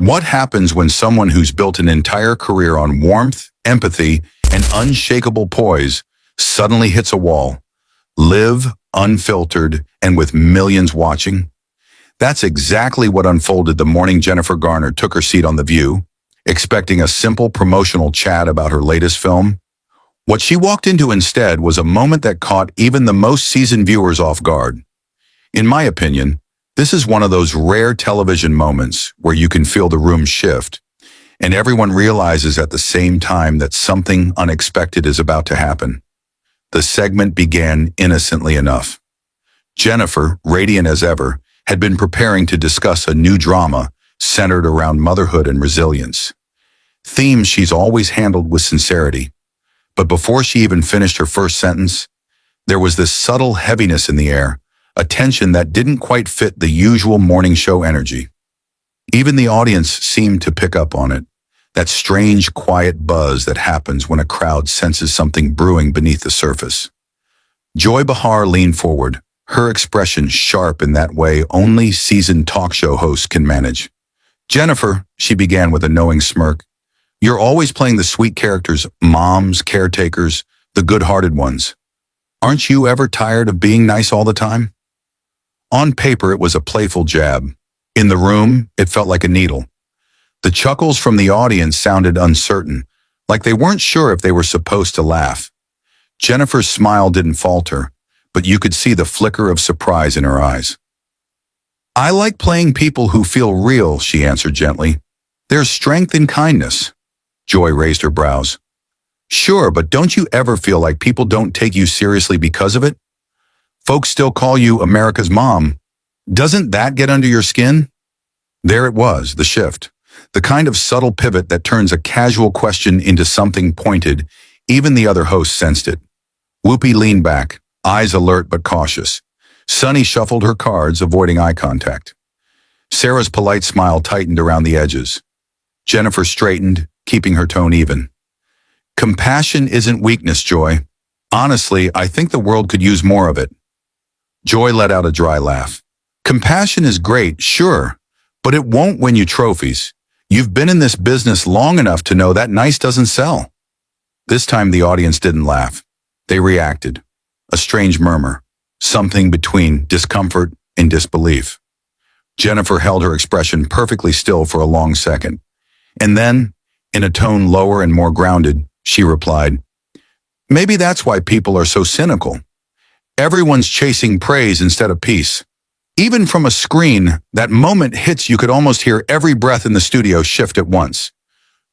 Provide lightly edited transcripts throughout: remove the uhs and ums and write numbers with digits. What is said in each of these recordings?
What happens when someone who's built an entire career on warmth, empathy, and unshakable poise suddenly hits a wall? Live, unfiltered, and with millions watching? That's exactly what unfolded the morning Jennifer Garner took her seat on The View, expecting a simple promotional chat about her latest film. What she walked into instead was a moment that caught even the most seasoned viewers off guard. In my opinion, this is one of those rare television moments where you can feel the room shift, and everyone realizes at the same time that something unexpected is about to happen. The segment began innocently enough. Jennifer, radiant as ever, had been preparing to discuss a new drama centered around motherhood and resilience. Themes she's always handled with sincerity. But before she even finished her first sentence, there was this subtle heaviness in the air, a tension that didn't quite fit the usual morning show energy. Even the audience seemed to pick up on it, that strange, quiet buzz that happens when a crowd senses something brewing beneath the surface. Joy Behar leaned forward, her expression sharp in that way only seasoned talk show hosts can manage. "Jennifer," she began with a knowing smirk, "you're always playing the sweet characters, moms, caretakers, the good-hearted ones. Aren't you ever tired of being nice all the time?" On paper, it was a playful jab. In the room, it felt like a needle. The chuckles from the audience sounded uncertain, like they weren't sure if they were supposed to laugh. Jennifer's smile didn't falter, but you could see the flicker of surprise in her eyes. "I like playing people who feel real," she answered gently. "There's strength in kindness." Joy raised her brows. "Sure, but don't you ever feel like people don't take you seriously because of it? Folks still call you America's mom. Doesn't that get under your skin?" There it was, the shift. The kind of subtle pivot that turns a casual question into something pointed. Even the other host sensed it. Whoopi leaned back, eyes alert but cautious. Sunny shuffled her cards, avoiding eye contact. Sarah's polite smile tightened around the edges. Jennifer straightened, keeping her tone even. "Compassion isn't weakness, Joy. Honestly, I think the world could use more of it." Joy let out a dry laugh. "Compassion is great, sure, but it won't win you trophies. You've been in this business long enough to know that nice doesn't sell." This time the audience didn't laugh. They reacted. A strange murmur, something between discomfort and disbelief. Jennifer held her expression perfectly still for a long second. And then, in a tone lower and more grounded, she replied, "Maybe that's why people are so cynical. Everyone's chasing praise instead of peace. Even from a screen, that moment hits you could almost hear every breath in the studio shift at once."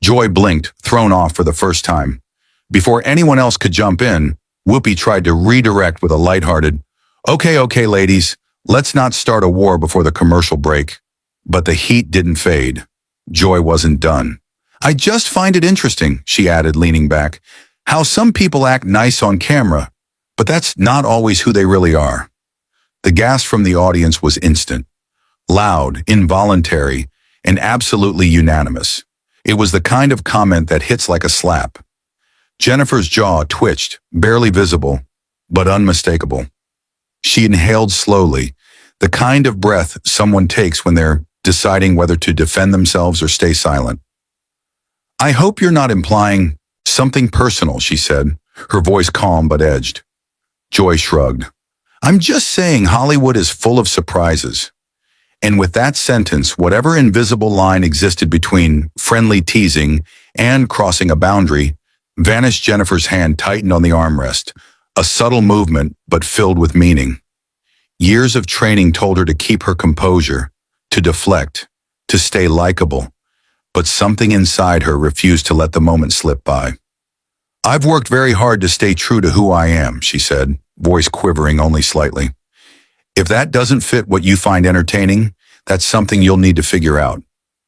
Joy blinked, thrown off for the first time. Before anyone else could jump in, Whoopi tried to redirect with a lighthearted, Okay, ladies, let's not start a war before the commercial break." But the heat didn't fade. Joy wasn't done. "I just find it interesting," she added, leaning back, "how some people act nice on camera, but that's not always who they really are." The gasp from the audience was instant, loud, involuntary, and absolutely unanimous. It was the kind of comment that hits like a slap. Jennifer's jaw twitched, barely visible, but unmistakable. She inhaled slowly, the kind of breath someone takes when they're deciding whether to defend themselves or stay silent. "I hope you're not implying something personal," she said, her voice calm but edged. Joy shrugged. "I'm just saying Hollywood is full of surprises." And with that sentence, whatever invisible line existed between friendly teasing and crossing a boundary vanished. Jennifer's hand tightened on the armrest, a subtle movement but filled with meaning. Years of training told her to keep her composure, to deflect, to stay likable, but something inside her refused to let the moment slip by. "I've worked very hard to stay true to who I am," she said, voice quivering only slightly. "If that doesn't fit what you find entertaining, that's something you'll need to figure out.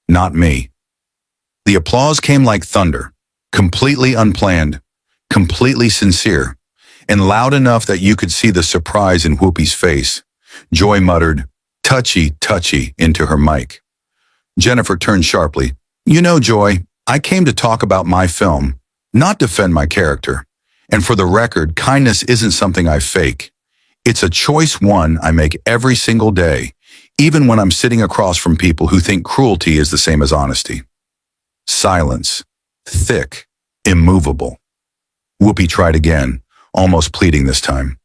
Not me." The applause came like thunder, completely unplanned, completely sincere, and loud enough that you could see the surprise in Whoopi's face. Joy muttered, "Touchy, touchy," into her mic. Jennifer turned sharply. "You know, Joy, I came to talk about my film, not defend my character. And for the record, kindness isn't something I fake. It's a choice one I make every single day, even when I'm sitting across from people who think cruelty is the same as honesty. Silence. Thick. Immovable. Whoopi tried again, almost pleading this time.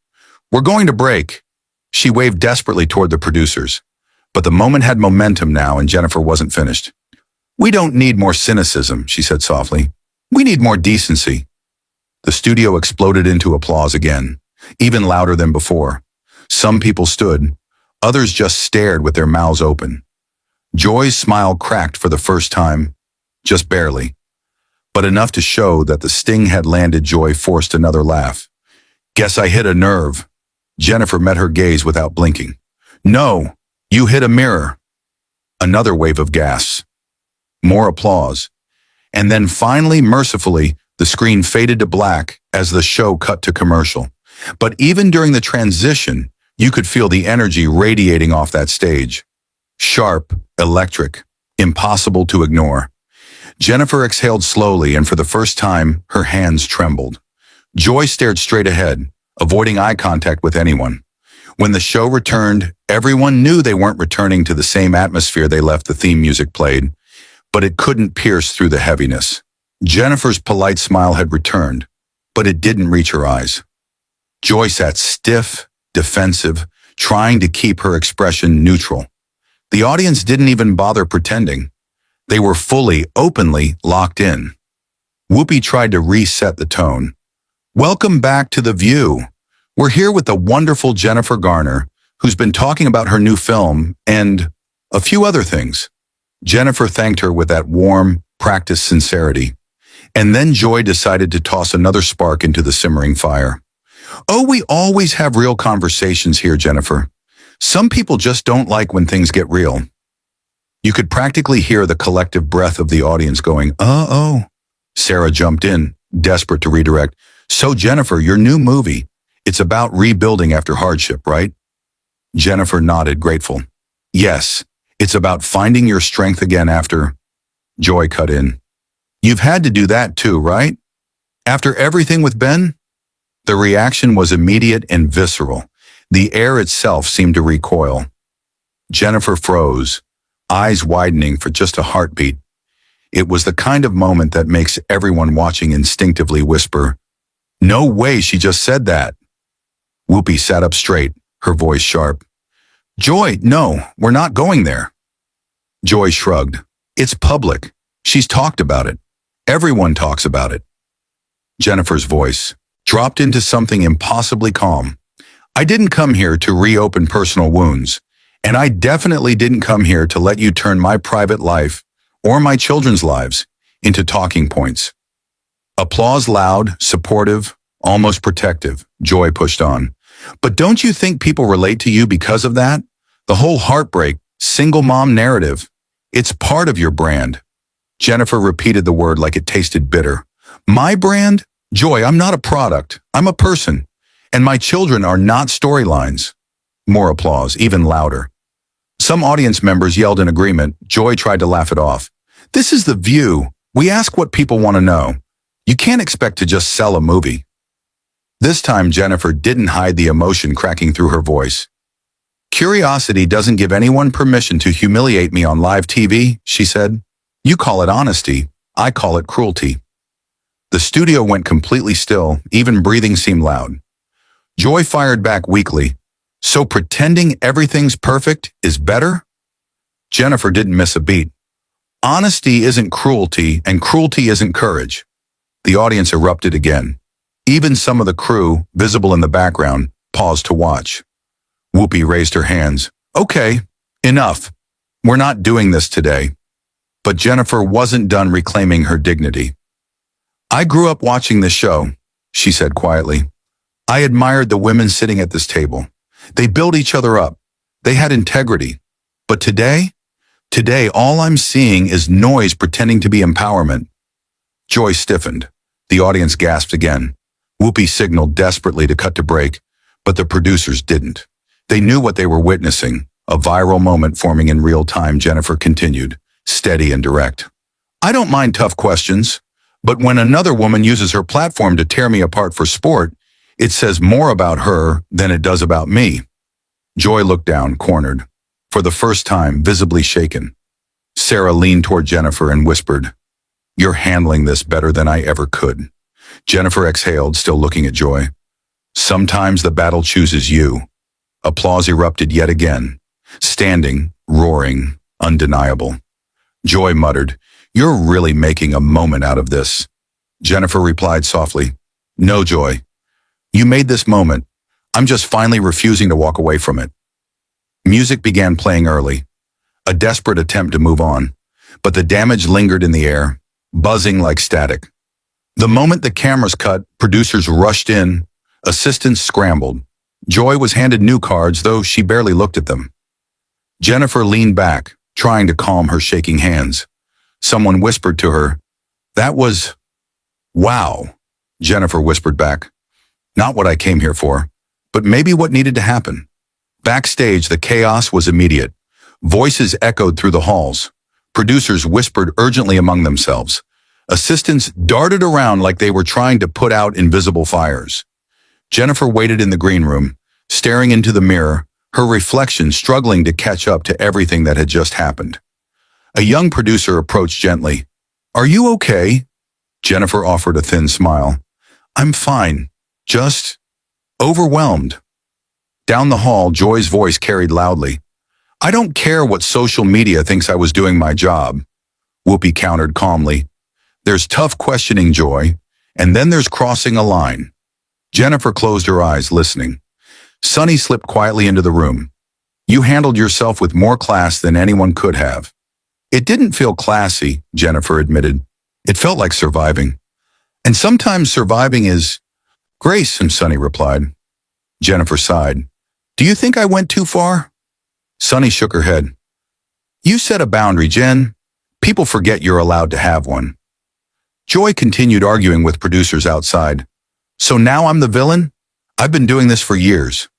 We're going to break. She waved desperately toward the producers. But the moment had momentum now and Jennifer wasn't finished. We don't need more cynicism, she said softly. We need more decency. The studio exploded into applause again, even louder than before. Some people stood. Others just stared with their mouths open. Joy's smile cracked for the first time, just barely, but enough to show that the sting had landed. Joy forced another laugh. Guess I hit a nerve. Jennifer met her gaze without blinking. No, you hit a mirror. Another wave of gasps. More applause. And then finally, mercifully, the screen faded to black as the show cut to commercial. But even during the transition, you could feel the energy radiating off that stage. Sharp, electric, impossible to ignore. Jennifer exhaled slowly, and for the first time, her hands trembled. Joy stared straight ahead, avoiding eye contact with anyone. When the show returned, everyone knew they weren't returning to the same atmosphere they left. The theme music played, but it couldn't pierce through the heaviness. Jennifer's polite smile had returned, but it didn't reach her eyes. Joy sat stiff, defensive, trying to keep her expression neutral. The audience didn't even bother pretending. They were fully, openly locked in. Whoopi tried to reset the tone. Welcome back to The View. We're here with the wonderful Jennifer Garner, who's been talking about her new film and a few other things. Jennifer thanked her with that warm, practiced sincerity. And then Joy decided to toss another spark into the simmering fire. Oh, we always have real conversations here, Jennifer. Some people just don't like when things get real. You could practically hear the collective breath of the audience going, uh-oh. Sarah jumped in, desperate to redirect. So, Jennifer, your new movie, it's about rebuilding after hardship, right? Jennifer nodded, grateful. Yes, it's about finding your strength again after... Joy cut in. You've had to do that too, right? After everything with Ben? The reaction was immediate and visceral. The air itself seemed to recoil. Jennifer froze, eyes widening for just a heartbeat. It was the kind of moment that makes everyone watching instinctively whisper, "No way she just said that." Whoopi sat up straight, her voice sharp. Joy, no, we're not going there. Joy shrugged. It's public. She's talked about it. Everyone talks about it. Jennifer's voice dropped into something impossibly calm. I didn't come here to reopen personal wounds, and I definitely didn't come here to let you turn my private life or my children's lives into talking points. Applause loud, supportive, almost protective. Joy pushed on. But don't you think people relate to you because of that? The whole heartbreak, single mom narrative. It's part of your brand. Jennifer repeated the word like it tasted bitter. My brand? Joy, I'm not a product. I'm a person. And my children are not storylines. More applause, even louder. Some audience members yelled in agreement. Joy tried to laugh it off. This is The View. We ask what people want to know. You can't expect to just sell a movie. This time, Jennifer didn't hide the emotion cracking through her voice. Curiosity doesn't give anyone permission to humiliate me on live TV, she said. You call it honesty. I call it cruelty. The studio went completely still. Even breathing seemed loud. Joy fired back weakly. So pretending everything's perfect is better? Jennifer didn't miss a beat. Honesty isn't cruelty, and cruelty isn't courage. The audience erupted again. Even some of the crew, visible in the background, paused to watch. Whoopi raised her hands. Okay, enough. We're not doing this today. But Jennifer wasn't done reclaiming her dignity. I grew up watching this show, she said quietly. I admired the women sitting at this table. They built each other up. They had integrity. But today all I'm seeing is noise pretending to be empowerment. Joy stiffened. The audience gasped again. Whoopi signaled desperately to cut to break, but the producers didn't. They knew what they were witnessing, a viral moment forming in real time. Jennifer continued, steady and direct. I don't mind tough questions, but when another woman uses her platform to tear me apart for sport, it says more about her than it does about me. Joy looked down, cornered. for the first time, visibly shaken. Sarah leaned toward Jennifer and whispered, "You're handling this better than I ever could." Jennifer exhaled, still looking at Joy. "Sometimes the battle chooses you." Applause erupted yet again. Standing, roaring, undeniable. Joy muttered, "You're really making a moment out of this." Jennifer replied softly, "No, Joy. You made this moment. I'm just finally refusing to walk away from it." Music began playing early, a desperate attempt to move on, but the damage lingered in the air, buzzing like static. The moment the cameras cut, producers rushed in, assistants scrambled. Joy was handed new cards, though she barely looked at them. Jennifer leaned back, trying to calm her shaking hands. Someone whispered to her, "That was... wow." Jennifer whispered back, "Not what I came here for, but maybe what needed to happen." Backstage, the chaos was immediate. Voices echoed through the halls. Producers whispered urgently among themselves. Assistants darted around like they were trying to put out invisible fires. Jennifer waited in the green room, staring into the mirror, her reflection struggling to catch up to everything that had just happened. A young producer approached gently. "Are you okay?" Jennifer offered a thin smile. "I'm fine, just overwhelmed." Down the hall, Joy's voice carried loudly. "I don't care what social media thinks I was doing my job," Whoopi countered calmly. "There's tough questioning, Joy, and then there's crossing a line." Jennifer closed her eyes, listening. Sunny slipped quietly into the room. "You handled yourself with more class than anyone could have." "It didn't feel classy," Jennifer admitted. "It felt like surviving. And sometimes surviving is grace," and Sunny replied. Jennifer sighed. "Do you think I went too far?" Sunny shook her head. "You set a boundary, Jen. People forget you're allowed to have one." Joy continued arguing with producers outside. "So now I'm the villain? I've been doing this for years."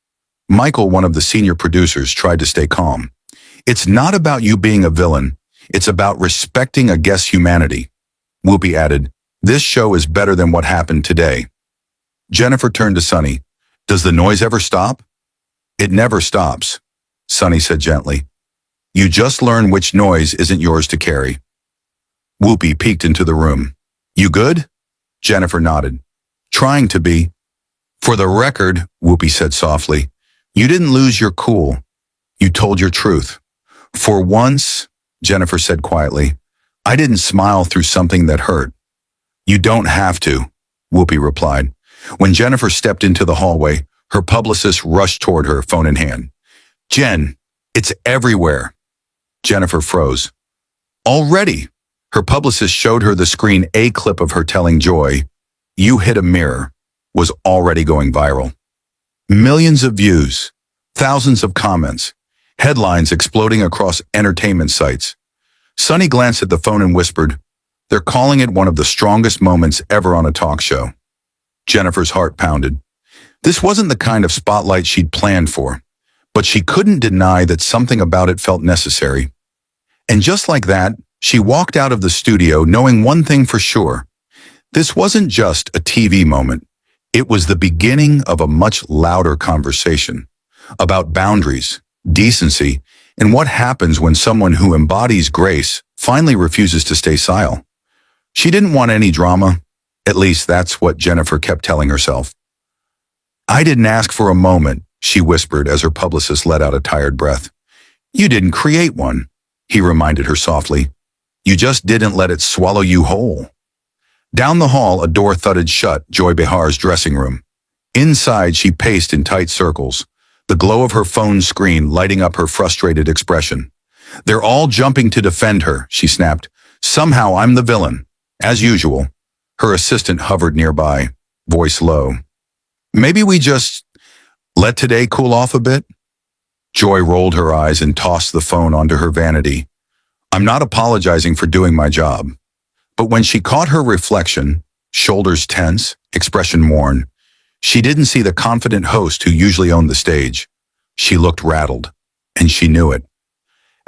Michael, one of the senior producers, tried to stay calm. "It's not about you being a villain. It's about respecting a guest's humanity." Whoopi added, "This show is better than what happened today." Jennifer turned to Sunny. "Does the noise ever stop?" "It never stops," Sunny said gently. "You just learn which noise isn't yours to carry." Whoopi peeked into the room. "You good?" Jennifer nodded. "Trying to be." "For the record," Whoopi said softly, "you didn't lose your cool. You told your truth." "For once," Jennifer said quietly, "I didn't smile through something that hurt." "You don't have to," Whoopi replied. When Jennifer stepped into the hallway, her publicist rushed toward her, phone in hand. "Jen, it's everywhere." Jennifer froze. "Already?" Her publicist showed her the screen. A clip of her telling Joy, "You hit a mirror," was already going viral. Millions of views, thousands of comments, headlines exploding across entertainment sites. Sunny glanced at the phone and whispered, "They're calling it one of the strongest moments ever on a talk show." Jennifer's heart pounded. This wasn't the kind of spotlight she'd planned for, but she couldn't deny that something about it felt necessary. And just like that, she walked out of the studio knowing one thing for sure. This wasn't just a TV moment. It was the beginning of a much louder conversation about boundaries, decency, and what happens when someone who embodies grace finally refuses to stay silent. She didn't want any drama. At least that's what Jennifer kept telling herself. "I didn't ask for a moment," she whispered as her publicist let out a tired breath. "You didn't create one," he reminded her softly. "You just didn't let it swallow you whole." Down the hall, a door thudded shut, Joy Behar's dressing room. Inside, she paced in tight circles, the glow of her phone screen lighting up her frustrated expression. "They're all jumping to defend her," she snapped. "Somehow I'm the villain." As usual, her assistant hovered nearby, voice low. "Maybe we just let today cool off a bit?" Joy rolled her eyes and tossed the phone onto her vanity. "I'm not apologizing for doing my job." But when she caught her reflection, shoulders tense, expression worn, she didn't see the confident host who usually owned the stage. She looked rattled, and she knew it.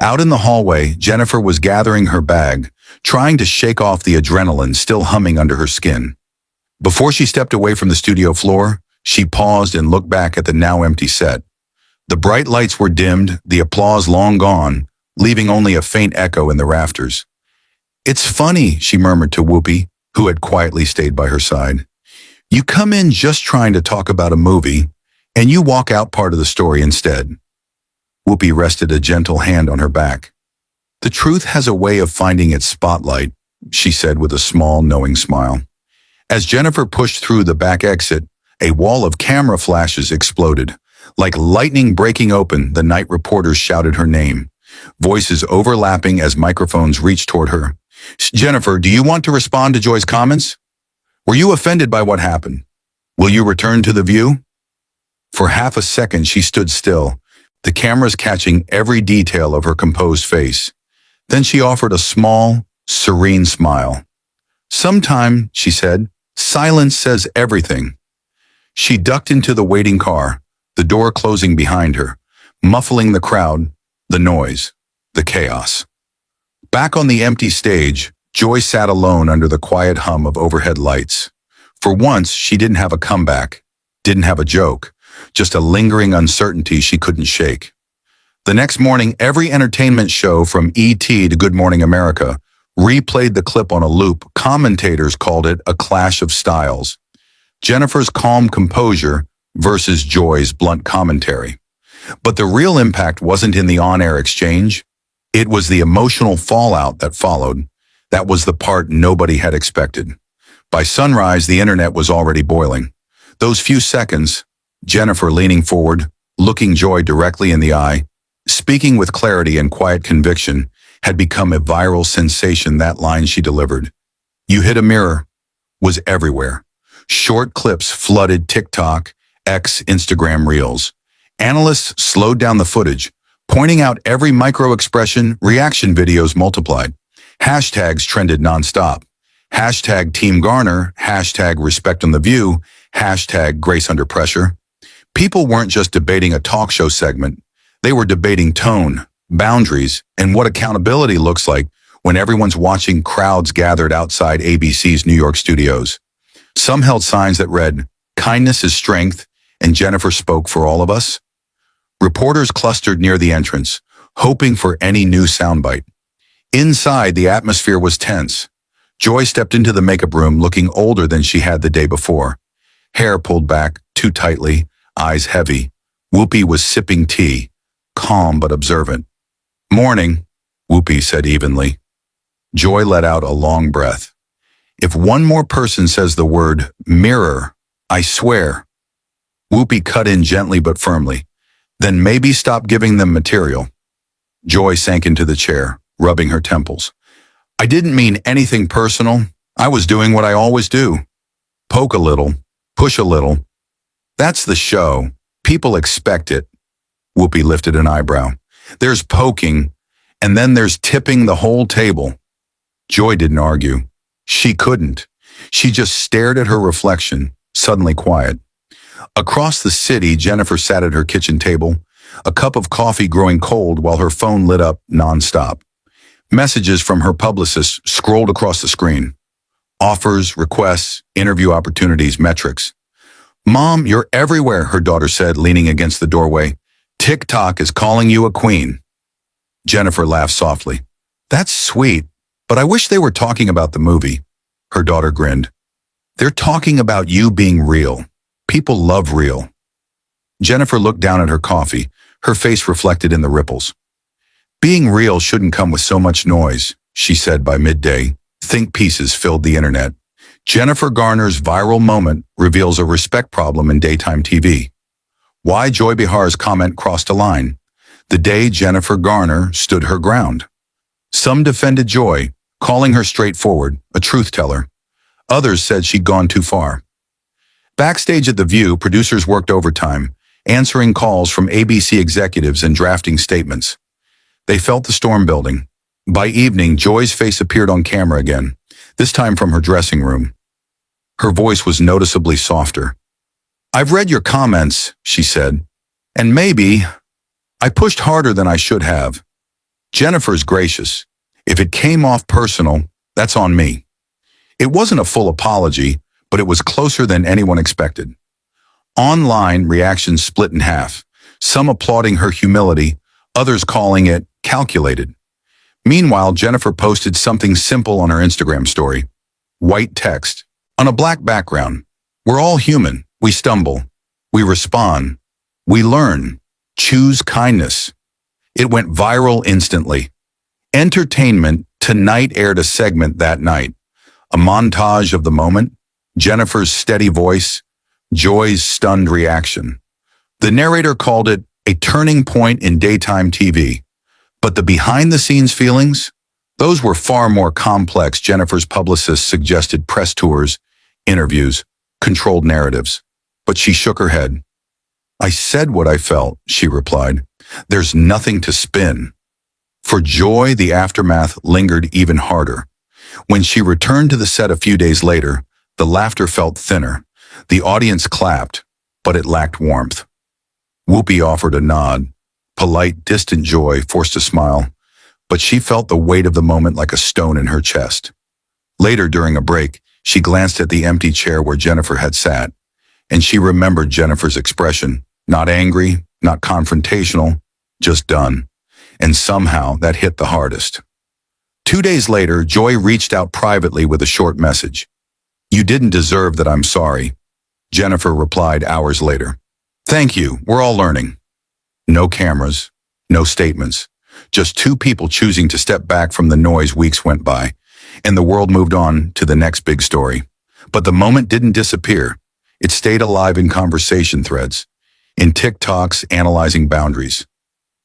Out in the hallway, Jennifer was gathering her bag, trying to shake off the adrenaline still humming under her skin. Before she stepped away from the studio floor, she paused and looked back at the now empty set. The bright lights were dimmed, the applause long gone, leaving only a faint echo in the rafters. "It's funny," she murmured to Whoopi, who had quietly stayed by her side. "You come in just trying to talk about a movie, and you walk out part of the story instead." Whoopi rested a gentle hand on her back. "The truth has a way of finding its spotlight," she said with a small, knowing smile. As Jennifer pushed through the back exit, a wall of camera flashes exploded. Like lightning breaking open, the night reporters shouted her name, voices overlapping as microphones reached toward her. "Jennifer, do you want to respond to Joy's comments? Were you offended by what happened? Will you return to the View?" For half a second she stood still, the cameras catching every detail of her composed face. Then she offered a small, serene smile. "Sometime," she said, "silence says everything." She ducked into the waiting car, the door closing behind her, muffling the crowd, the noise, the chaos. Back on the empty stage, Joy sat alone under the quiet hum of overhead lights. For once, she didn't have a comeback, didn't have a joke, just a lingering uncertainty she couldn't shake. The next morning, every entertainment show from E.T. to Good Morning America replayed the clip on a loop. Commentators called it a clash of styles. Jennifer's calm composure versus Joy's blunt commentary. But the real impact wasn't in the on-air exchange. It was the emotional fallout that followed. That was the part nobody had expected. By sunrise, the internet was already boiling. Those few seconds, Jennifer leaning forward, looking Joy directly in the eye, speaking with clarity and quiet conviction, had become a viral sensation. That line she delivered, "You hit a mirror," was everywhere. Short clips flooded TikTok, X, Instagram Reels. Analysts slowed down the footage, pointing out every micro-expression. Reaction videos multiplied. Hashtags trended nonstop. Hashtag Team Garner, hashtag Respect on the View, hashtag Grace Under Pressure. People weren't just debating a talk show segment. They were debating tone, boundaries, and what accountability looks like when everyone's watching. Crowds gathered outside ABC's New York studios. Some held signs that read, "Kindness is strength," and "Jennifer spoke for all of us." Reporters clustered near the entrance, hoping for any new soundbite. Inside, the atmosphere was tense. Joy stepped into the makeup room looking older than she had the day before. Hair pulled back too tightly, eyes heavy. Whoopi was sipping tea, calm but observant. "Morning," Whoopi said evenly. Joy let out a long breath. "If one more person says the word mirror, I swear." Whoopi cut in gently but firmly. "Then maybe stop giving them material." Joy sank into the chair, rubbing her temples. "I didn't mean anything personal. I was doing what I always do. Poke a little, push a little. That's the show. People expect it." Whoopi lifted an eyebrow. "There's poking, and then there's tipping the whole table." Joy didn't argue. She couldn't. She just stared at her reflection, suddenly quiet. Across the city, Jennifer sat at her kitchen table, a cup of coffee growing cold while her phone lit up nonstop. Messages from her publicist scrolled across the screen. Offers, requests, interview opportunities, metrics. "Mom, you're everywhere," her daughter said, leaning against the doorway. "TikTok is calling you a queen." Jennifer laughed softly. "That's sweet, but I wish they were talking about the movie." Her daughter grinned. "They're talking about you being real. People love real." Jennifer looked down at her coffee, her face reflected in the ripples. "Being real shouldn't come with so much noise," she said by midday. Think pieces filled the internet. Jennifer Garner's viral moment reveals a respect problem in daytime TV. Why Joy Behar's comment crossed a line. The day Jennifer Garner stood her ground. Some defended Joy, calling her straightforward, a truth teller. Others said she'd gone too far. Backstage at The View, producers worked overtime, answering calls from ABC executives and drafting statements. They felt the storm building. By evening, Joy's face appeared on camera again, this time from her dressing room. Her voice was noticeably softer. "I've read your comments," she said, "and maybe I pushed harder than I should have. Jennifer's gracious. If it came off personal, that's on me." It wasn't a full apology, but it was closer than anyone expected. Online, reactions split in half. some applauding her humility, others calling it calculated. Meanwhile, Jennifer posted something simple on her Instagram story. White text, on a black background. We're all human. We stumble. We respond. We learn. Choose kindness. It went viral instantly. Entertainment Tonight aired a segment that night. A montage of the moment, Jennifer's steady voice, Joy's stunned reaction. The narrator called it a turning point in daytime TV. But the behind-the-scenes feelings? Those were far more complex. Jennifer's publicist suggested press tours, interviews, controlled narratives. But she shook her head. I said what I felt, she replied. There's nothing to spin. For Joy, the aftermath lingered even harder. When she returned to the set a few days later, the laughter felt thinner. The audience clapped, but it lacked warmth. Whoopi offered a nod. Polite, distant Joy forced a smile, but she felt the weight of the moment like a stone in her chest. Later, during a break, she glanced at the empty chair where Jennifer had sat, and she remembered Jennifer's expression, not angry, not confrontational, just done. And somehow that hit the hardest. 2 days later, Joy reached out privately with a short message. You didn't deserve that, I'm sorry. Jennifer replied hours later. Thank you, we're all learning. No cameras, no statements, just two people choosing to step back from the noise. Weeks went by, and the world moved on to the next big story. But the moment didn't disappear. It stayed alive in conversation threads, in TikToks analyzing boundaries,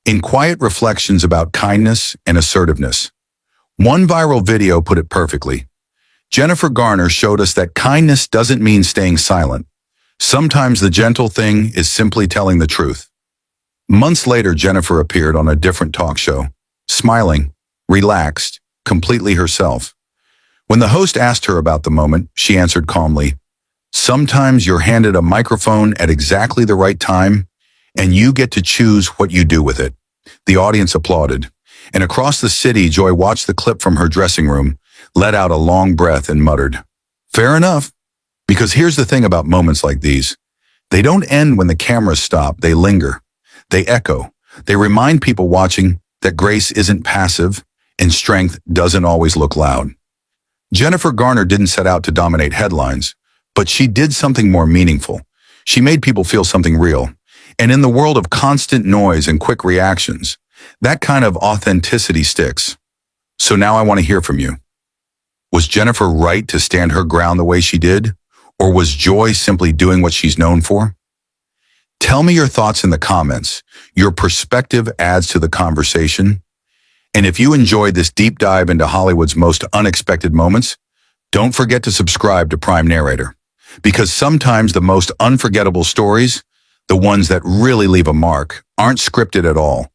in quiet reflections about kindness and assertiveness. One viral video put it perfectly. Jennifer Garner showed us that kindness doesn't mean staying silent. Sometimes the gentle thing is simply telling the truth. Months later, Jennifer appeared on a different talk show, smiling, relaxed, completely herself. When the host asked her about the moment, she answered calmly, sometimes you're handed a microphone at exactly the right time, and you get to choose what you do with it. The audience applauded, and across the city, Joy watched the clip from her dressing room, let out a long breath and muttered, fair enough. Because here's the thing about moments like these. They don't end when the cameras stop, they linger. They echo. They remind people watching that grace isn't passive and strength doesn't always look loud. Jennifer Garner didn't set out to dominate headlines, but she did something more meaningful. She made people feel something real. And in the world of constant noise and quick reactions, that kind of authenticity sticks. So now I want to hear from you. Was Jennifer right to stand her ground the way she did? Or was Joy simply doing what she's known for? Tell me your thoughts in the comments. Your perspective adds to the conversation. And if you enjoyed this deep dive into Hollywood's most unexpected moments, don't forget to subscribe to Prime Narrator. Because sometimes the most unforgettable stories, the ones that really leave a mark, aren't scripted at all.